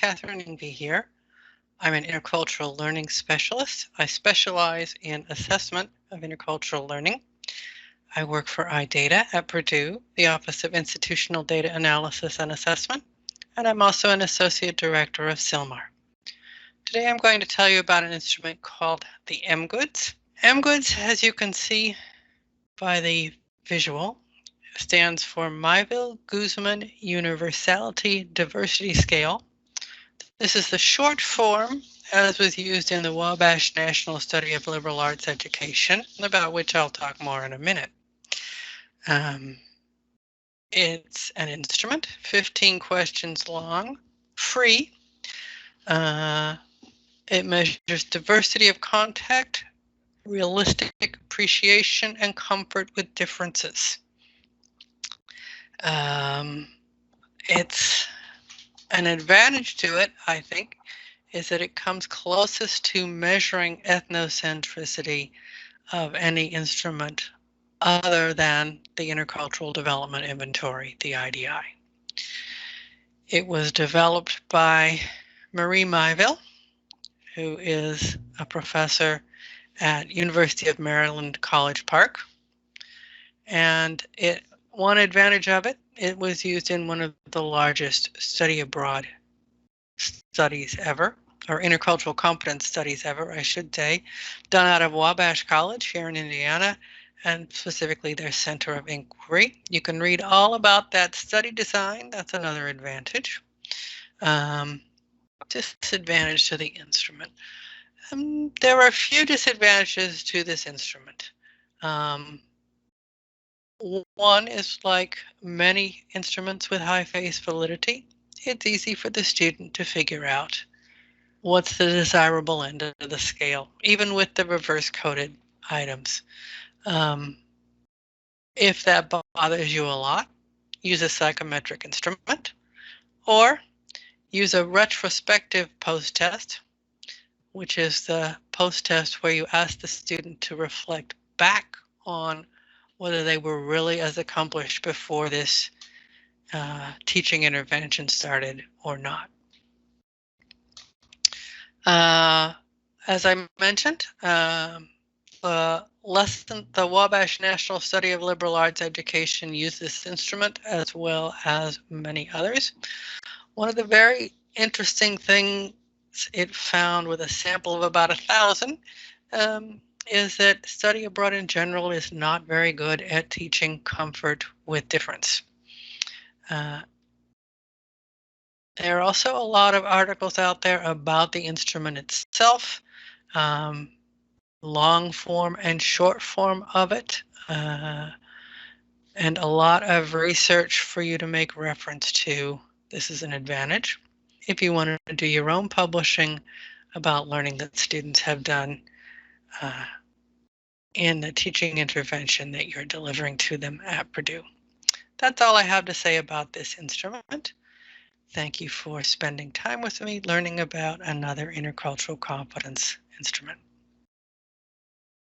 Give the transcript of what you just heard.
Catherine Ingby here. I'm an intercultural learning specialist. I specialize in assessment of intercultural learning. I work for iData at Purdue, the Office of Institutional Data Analysis and Assessment, and I'm also an associate director of CILMAR. Today I'm going to tell you about an instrument called the MGOODS. MGOODS, as you can see by the visual, stands for Myville Guzman Universality Diversity Scale. This is the short form as was used in the Wabash National Study of Liberal Arts Education, about which I'll talk more in a minute. It's an instrument, 15 questions long, free. It measures diversity of contact, realistic appreciation, and comfort with differences. It's an advantage to it, I think, is that it comes closest to measuring ethnocentricity of any instrument other than the Intercultural Development Inventory, the IDI. It was developed by Marie Myville, who is a professor at University of Maryland, College Park. And one advantage of it, it was used in one of the largest study abroad studies ever, or intercultural competence studies ever, I should say, done out of Wabash College here in Indiana, and specifically their Center of Inquiry. You can read all about that study design. That's another advantage. Disadvantage to the instrument. There are a few disadvantages to this instrument. One is, like many instruments with high face validity, it's easy for the student to figure out what's the desirable end of the scale, even with the reverse coded items. If that bothers you a lot, use a psychometric instrument, or use a retrospective post-test, which is the post-test where you ask the student to reflect back on whether they were really as accomplished before this teaching intervention started or not. As I mentioned, the Wabash National Study of Liberal Arts Education used this instrument as well as many others. One of the very interesting things it found with a sample of about 1,000 is that study abroad in general is not very good at teaching comfort with difference. There are also a lot of articles out there about the instrument itself, long form and short form of it, and a lot of research for you to make reference to. This is an advantage. If you want to do your own publishing about learning that students have done in the teaching intervention that you're delivering to them at Purdue. That's all I have to say about this instrument. Thank you for spending time with me learning about another intercultural competence instrument.